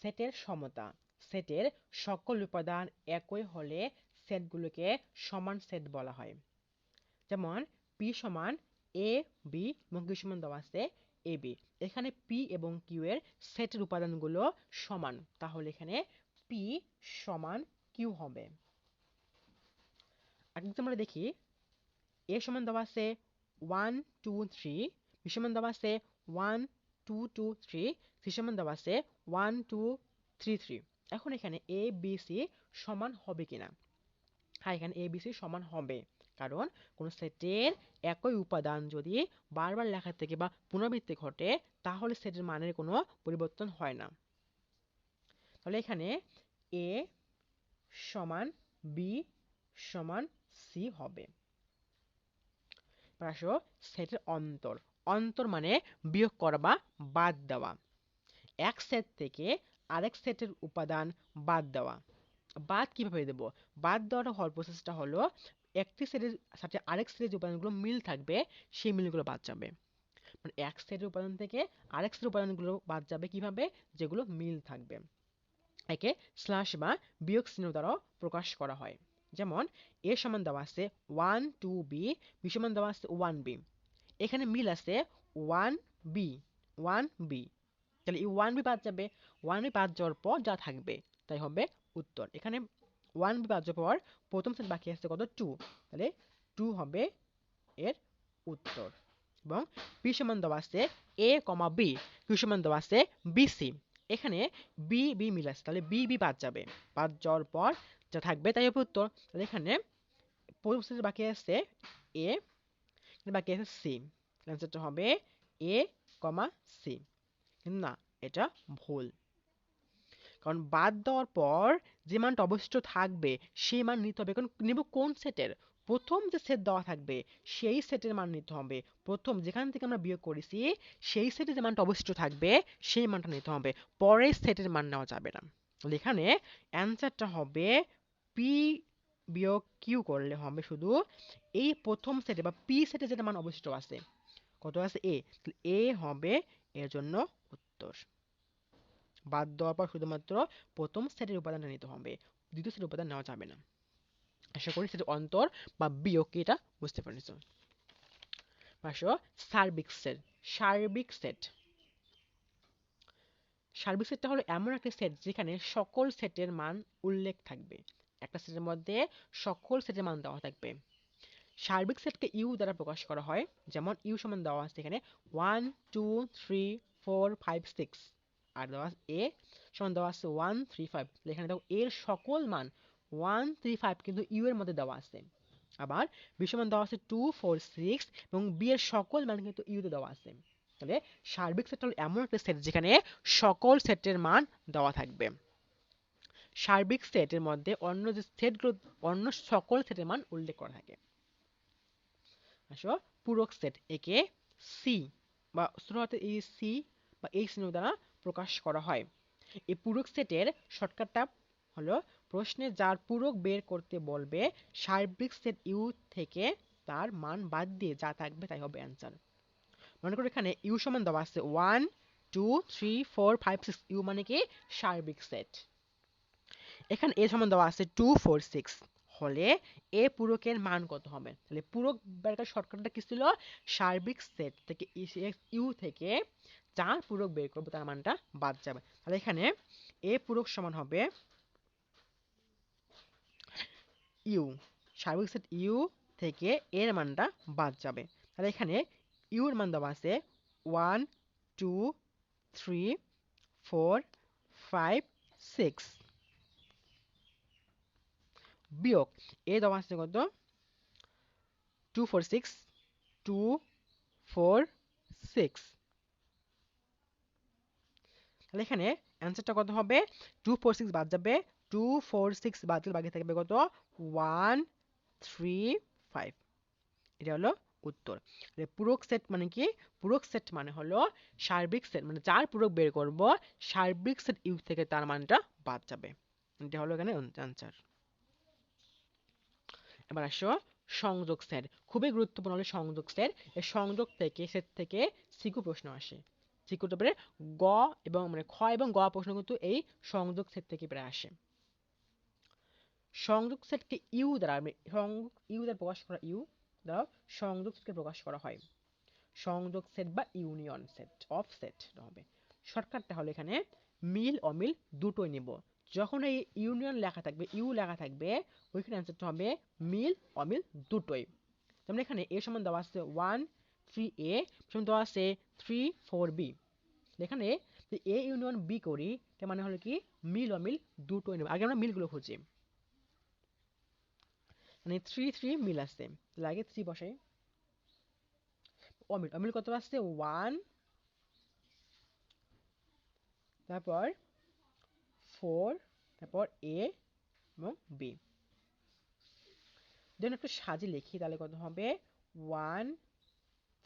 সেটের সমতা। সেটের সকল উপাদান একই হলে সেটগুলোকে সমান সেট বলা হয়। যেমন পি সমান এ বি এবং কিউ সমান দেওয়া আছে এ বি। এখানে পি এবং কিউ এর সেটের উপাদানগুলো সমান, তাহলে এখানে পি সমান কিউ হবে। আগে আমরা দেখি এ সমান দেওয়া আছে 1 2 3, বি সমান দেওয়া আছে 1 2 2 3, সি সমান দেওয়া আছে 1 2 3 3। এখন এখানে এ বি সি সমান হবে কিনা? হ্যাঁ, এখানে এ বি সি সমান হবে, কারণ কোন সেটের একই উপাদান যদি বারবার লেখা থেকে বা পুনরাবৃত্তি ঘটে তাহলে সেটের মানের কোনো পরিবর্তন হয় না। তাহলে এখানে এ সমান বি সমান সি হবে। আসো সেটের অন্তর। অন্তর মানে বিয়োগ করা বা বাদ দেওয়া। এক সেট থেকে আরেক সেটের উপাদান বাদ দেওয়া। বাদ কিভাবে দেব? বাদ দেওয়াটা হওয়ার প্রসেসটা হলো একটি সেটের সাথে আরেক সেটের যে উপাদানগুলো মিল থাকবে সেই মিলগুলো বাদ যাবে। মানে এক সেটের উপাদান থেকে আরেক সেটের উপাদানগুলো বাদ যাবে কিভাবে? যেগুলো মিল থাকবে। একে স্ল্যাশ বা বিয়োগ চিহ্ন দ্বারাও প্রকাশ করা হয়। যেমন এ সমান দেওয়া আছে 1 2 বি, বি সমান দেওয়া আছে 1 বি। এখানে মিল আছে 1 বি 1 বি, তাহলে এই 1 বি বাদ যাবে। 1 বি বাদ যাওয়ার পর যা থাকবে তাই হবে উত্তর। এখানে 1 বি বাদ যাওয়ার পর প্রথম সেট বাকি আছে কত? 2, তাহলে 2 হবে এর উত্তর। এবং পি সমান দেওয়া আছে এ কমা বি, কিউ সমান দেওয়া আছে বিসি। এখানে বি বি মিল আছে, তাহলে বি বি বাদ যাবে। বাদ যাওয়ার পর যা থাকবে তাই হবে উত্তর। তাহলে এখানে প্রথম সেট বাকি আছে এ, বাকি আছে সি। অ্যান্সারটা হবে এ কমা সি। কিন্তু না, এটা ভুল, কারণ বাদ দেওয়ার পর যে মানটা অবশিষ্ট থাকবে সেই মান নিতে হবে। কারণ নিব কোন সেটের? প্রথম যে সেট দেওয়া থাকবে সেই সেটের মান নিতে হবে। প্রথম যেখান থেকে আমরা বিয়োগ করেছি সেই সেটে যে মানটা অবশিষ্ট থাকবে সেই মানটা নিতে হবে, পরের সেটের মান নেওয়া যাবে না। তাহলে এখানে অ্যান্সারটা হবে পি বিয়োগ কিউ করলে হবে শুধু এই প্রথম সেটে বা পি সেটে যেটা মান অবশিষ্ট আছে। কত আছে? এ, তাহলে এ হবে এর জন্য উত্তর। বাদ দেওয়ার পর শুধুমাত্র প্রথম সেটের উপাদানটা নিতে হবে, দ্বিতীয় সেটের উপাদান নেওয়া যাবে না। আশা করি সেটা অন্তর বা বিয়োগ কি এটা বুঝতে পেরেছো। আসো সার্বিক সেট। সার্বিক সেট, সার্বিক সেটটা হলো এমন একটা সেট যেখানে সকল সেটের মান উল্লেখ থাকবে। একটা সেটের মধ্যে সকল সেটের মান দেওয়া থাকবে। সার্বিক সেটকে ইউ দ্বারা প্রকাশ করা হয়। যেমন ইউ সমান দেওয়া আছে এখানে 1 2 3 4 5 6, আর দেওয়া আছে এ সমান দেওয়া আছে 1 3 5। এখানে দেখো এর সকল মান 1 3 5 কিন্তু ইউ এর মধ্যে দেওয়া আছে। আবার বি সমান দেওয়া আছে 2 4 6 এবং বি এর সকল মান কিন্তু ইউ তে দেওয়া আছে। তাহলে সার্বিক সেট হলো এমন একটা সেট যেখানে সকল সেটের মান দেওয়া থাকবে। সার্বিক সেটের মধ্যে অন্য যে সেটগুলো, অন্য সকল সেটের মান উল্লেখ করা থাকে। আসো পূরক সেট, একে সি বা ছোট এই সি বা এই চিহ্ন দ্বারা প্রকাশ করা হয়। এই পূরক সেটের শর্টকাটটা হলো প্রশ্নে যার পূরক বের করতে বলবে সার্বিক সেট ইউ থেকে তার মান বাদ দিয়ে যা থাকবে তাই হবে অ্যান্সার। মনে করো এখানে ইউ সমান দেওয়া আছে 1 2 3 4 5 6, ইউ মানে কি সার্বিক সেট। এখানে এ সমান দেওয়া আছে 2 4 6, হলে এ পূরকের মান কত হবে? তাহলে পূরক বের করার শর্টকাটটা কি ছিল? সার্বিক সেট থেকে ইউ থেকে যার পূরক বের করবো তার মানটা বাদ যাবে। তাহলে এখানে এ পূরক সমান হবে ইউ, সার্বিক সেট ইউ থেকে এর মানটা বাদ যাবে। তাহলে এখানে ইউ এর মান দেওয়া আছে 1 2 3 4 5 6, বিয়োগ এ দেওয়া আছে কত? 2 4 6 2 4 6। তাহলে এখানে অ্যান্সারটা কত হবে? 2 4 6 বাদ যাবে, 2 4 6 বাদ দিলে বাকি থাকবে কত? 1 3 5। এটা হলো উত্তর। পূরক সেট মানে কি? পূরক সেট মানে হলো সার্বিক সেট, মানে যার পূরক বের করব সার্বিক সেট ইউ থেকে তার মানটা বাদ যাবে। এটা হলো এখানে অ্যান্সার। এবার আসো সংযোগ সেট। খুবই গুরুত্বপূর্ণ হলো সংযোগ সেট। এই সংযোগ থেকে সেট থেকে সিকিউ প্রশ্ন আসে। সি করতে পারে গ এবং মানে খ এবং গ প্রশ্ন কিন্তু এই সংযোগ সেট থেকে প্রায় আসে। সংযোগ সেটকে ইউ দ্বারা ইউ দ্বারা প্রকাশ করা ইউ দ্বারা সংযোগ সেটকে প্রকাশ করা হয়। সংযোগ সেট বা ইউনিয়ন সেট অফ সেট হবে। শর্টকাটটা হলো এখানে মিল অমিল দুটোই নিব। যখন এই ইউনিয়ন লেখা থাকবে ইউ লেখা থাকবে ওইখানে অ্যান্সারটা হবে মিল অমিল দুটোই। যেমন এখানে এ সমান দেওয়া আছে 1 3a সমান দেওয়া আছে 3 4b। এখানে এ ইউনিয়ন বি করি তার মানে হলো কি মিল অমিল দুটোই নেব। আগে আমরা মিলগুলো খুঁজি, মানে 3 3 মিল আছে তাহলে আগে 3 বসাই। অমিল অমিল কত আছে 1, তারপর 4, তারপর এ এবং বি। দেন একটু সাজি লিখি তাহলে কত হবে 1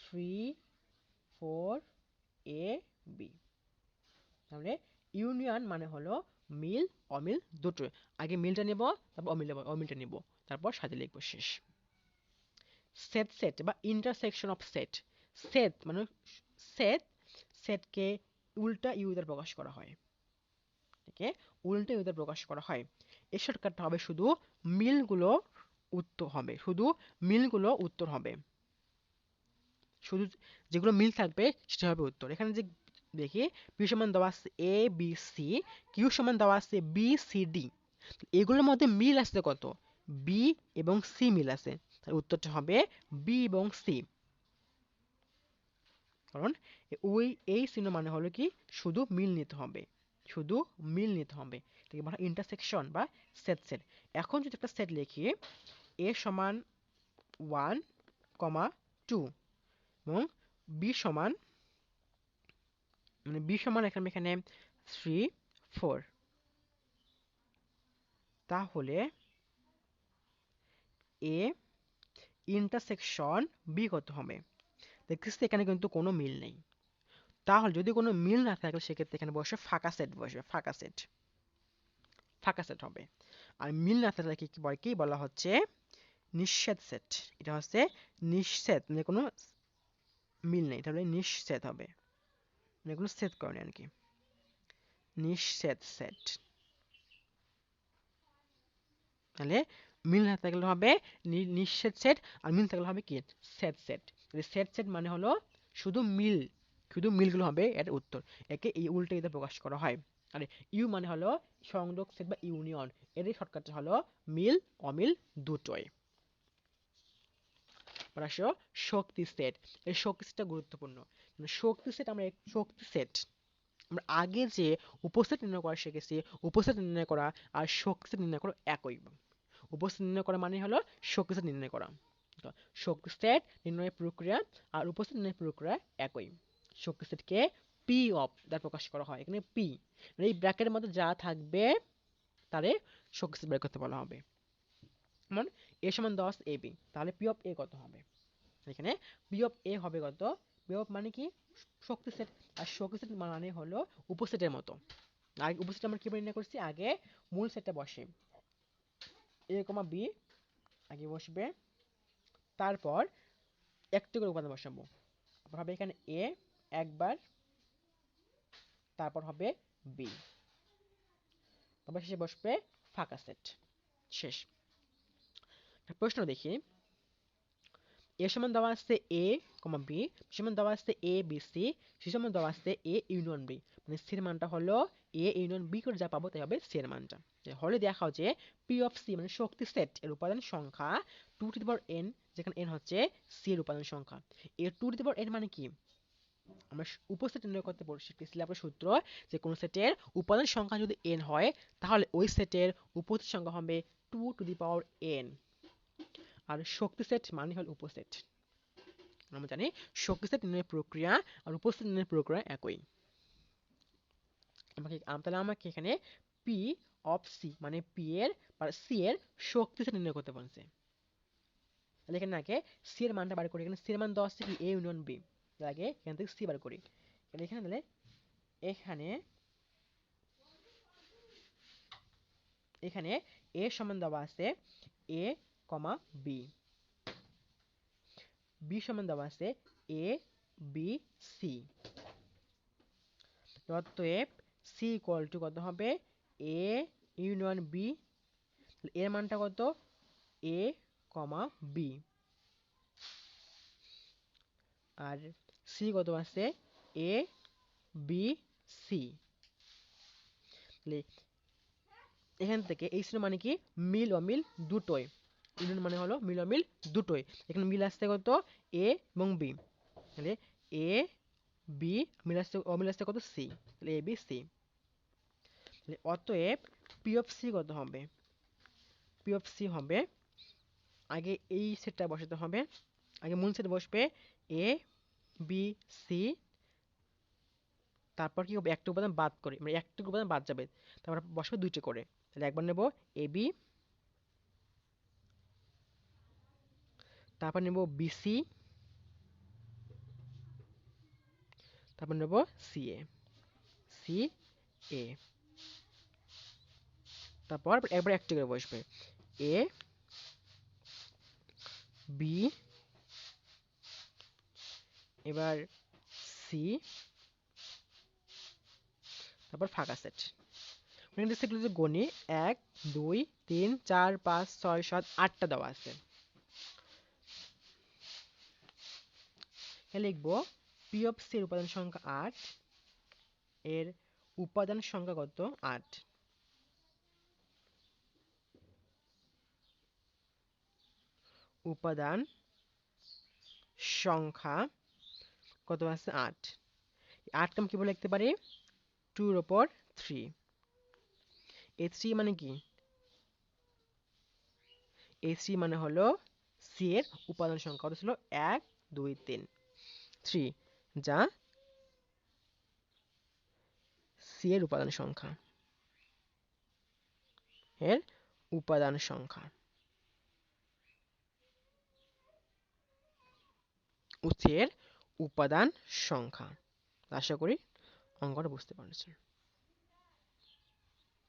3 4 এ বি। তাহলে ইউনিয়ন মানে হলো মিল অমিল দুটো। আগে মিলটা নেব তারপর অমিলটা নেব তারপর সাজিয়ে লিখবো শেষ। সেট সেট বা ইন্টারসেকশন অফ সেট। সেট মানে সেট সেটকে উল্টা ইউ দ্বারা প্রকাশ করা হয়। একে উল্টা ইউ দ্বারা প্রকাশ করা হয়। এর শর্টকাটটা হবে শুধু মিলগুলো উত্তর হবে, শুধু মিলগুলো উত্তর হবে, শুধু যেগুলো মিল থাকবে সেটা হবে উত্তর। এখানে যে দেখি পি সমান দেওয়া আছে এ বি সি, কিউ সমান দেওয়া আছে বি সি ডি, এগুলোর মধ্যে মিল আসছে কত বি এবং সি মিল আছে, তার উত্তরটা হবে বি এবং সি। কারণ ওই এই চিহ্ন মানে হলো কি শুধু মিল নিতে হবে, শুধু মিল নিতে হবে, এটাকে বলা হয় ইন্টারসেকশন বা সেট সেট। এখন যদি একটা সেট লিখি এ সমান 1, 2 এবং বি সমান মানে বি সমান এখানে 3 4, তাহলে এ ইন্টারসেকশন বি কত হবে? দেখতেছি এখানে কিন্তু কোনো মিল নেই। তাহলে যদি কোনো মিল না থাকে সেক্ষেত্রে এখানে বসে ফাঁকা সেট বসবে, ফাঁকা সেট, ফাঁকা সেট হবে। আর মিল না থাকলে কি বলা হচ্ছে নিঃছেদ সেট। এটা হচ্ছে নিঃছেদ মানে কোনো মিল নেই, তাহলে নিঃছেদ হবে, মানে কোনো সেট করেনি আর কি, নিঃছেদ সেট। তাহলে মিল না থাকলে হবে নিঃছেদ সেট, আর মিল থাকলে হবে কি সেট সেট। সেট সেট মানে হলো শুধু মিল, শুধু মিলগুলো হবে এর উত্তর। একে এই উল্টে এটা প্রকাশ করা হয়। আর ইউ মানে হলো সংযোগ সেট বা ইউনিয়ন, এর শর্টকাটটা হলো মিল অমিল দুটোই। আসো শক্তি সেট। এই শক্তি সেটটা গুরুত্বপূর্ণ। শক্তি সেট আমরা শক্তি সেট আমরা আগে যে উপসেট নির্ণয় করা শিখেছি, উপসেট নির্ণয় করা আর শক্তি সেট নির্ণয় করা একই। উপসেট নির্ণয় করা মানে হলো শক্তি সেট নির্ণয় করা। শক্তি সেট নির্ণয়ের প্রক্রিয়া আর উপসেট নির্ণয়ের প্রক্রিয়া একই। শক্তি সেটকে পি অফ দ্বারা প্রকাশ করা হয়। এখানে পি মানে এই ব্র্যাকেটের মধ্যে যা থাকবে তারে শক্তি সেট বের করতে বলা হবে। যেমন এ সমান 10 এ বি, তাহলে পি অফ এ কত হবে? এখানে পি অফ এ হবে কত? পি অফ মানে কি শক্তি সেট, আর শক্তি সেট মানে হলো উপসেটের মতো। আগে উপসেট আমরা কিভাবে নির্ণয় করছি, আগে মূল সেটটা বসে এ কমা বি আগে বসবে, তারপর একটি করে উপাদান বসাবো। তারপর হবে এখানে এ একবার, তারপর হবে বি, তারপর শেষে বসবে ফাঁকা সেট। শেষ। প্রশ্ন দেখি এ সমান দেওয়া আছে এ কমা বি, সমান দেওয়া আছে এ বি সি, সি সমান দেওয়া আছে এ ইউনিয়ন বি, মানে সির মানটা হলো এ ইউনিয়ন বি করে যা পাবো তাই হবে সি এর মানটা। হলে দেখাও যে পি অফ সি মানে শক্তি সেট এর উপাদান সংখ্যা 2n, যেখানে n হচ্ছে সি এর উপাদান সংখ্যা। এর 2n মানে কি আমরা উপসেট নির্ণয় করতে শিখেছিলাম আমরা সূত্র, যে কোন সেটের উপাদান সংখ্যা যদি n হয় তাহলে ওই সেটের উপসেট সংখ্যা হবে 2n। আর শক্তি সেট মানে হল উপসেট। আমরা জানি শক্তি সেট নির্ণয়ের প্রক্রিয়া আর উপসেট নির্ণয়ের প্রক্রিয়া একই। তাহলে আমাকে এখানে পি অফ সি মানে পি এর বা সি এর শক্তি সেট নির্ণয় করতে বলছে। তাহলে এখানে আগে সি এর মানটা বার করি। এখানে সি এর মান দেওয়া আছে কি এ ইউনিয়ন বি, আগে এখান থেকে সি বার করি। এখানে তাহলে এখানে এখানে এ সমান দেওয়া আছে এ কমা বি, বি সমান দেওয়া আছে এ বি সি, অতএব সি ইকুয়াল টু কত হবে, এ ইউনিয়ন বি। এর মানটা কত, এ কমা বি। আর সি কত আছে, এ বি সি। এখান থেকে এই সি মানে কি, মিল অমিল দুটোই। ইউনিয়ন মানে হলো মিল অমিল দুটোই। এখানে মিল আসছে কত, এ এবং বি। তাহলে এ বি মিল আসছে, অমিল আসছে কত, সি। তাহলে এ বি সি। অতএব পি অফ সি কত হবে, পি অফ সি হবে, আগে এই সেটটা বসাতে হবে। আগে মূল সেট বসবে এ বি সি, তারপর কি হবে, একটা উপাদান বাদ করে, মানে একটা উপাদান বাদ যাবে, তারপর বসবে দুইটা করে। তাহলে একবার নেব এ বি, তারপর নেব বিসি, তারপর নেব সি এ, সি এ, তারপর একবার একটা করে বসবে এ বি, এবার সি, তারপর ফাঁকা সেট। এখানে সেটগুলো যে গণি, 1 2 3 4 5 6 7 8টা দেওয়া আছে। লিখবো পি অফ সি এর উপাদান সংখ্যা 8, এর উপাদান সংখ্যা কত, 8। উপাদান সংখ্যা কত আছে, 8। 8 কে আমি কিভাবে লিখতে পারি, 2 এর উপর 3। এই 3 মানে কি, এই 3 মানে হলো সি এর উপাদান সংখ্যা, কত ছিল, 1 2 3, 3, যা সি এর উপাদান সংখ্যা, এর উপাদান সংখ্যা, এর উপাদান সংখ্যা। আশা করি অঙ্কটা বুঝতে পারছেন।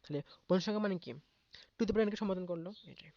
তাহলে উপাদান সংখ্যা মানে কি, টু দি পাওয়ার এনকে সমাধান করলো এটাই।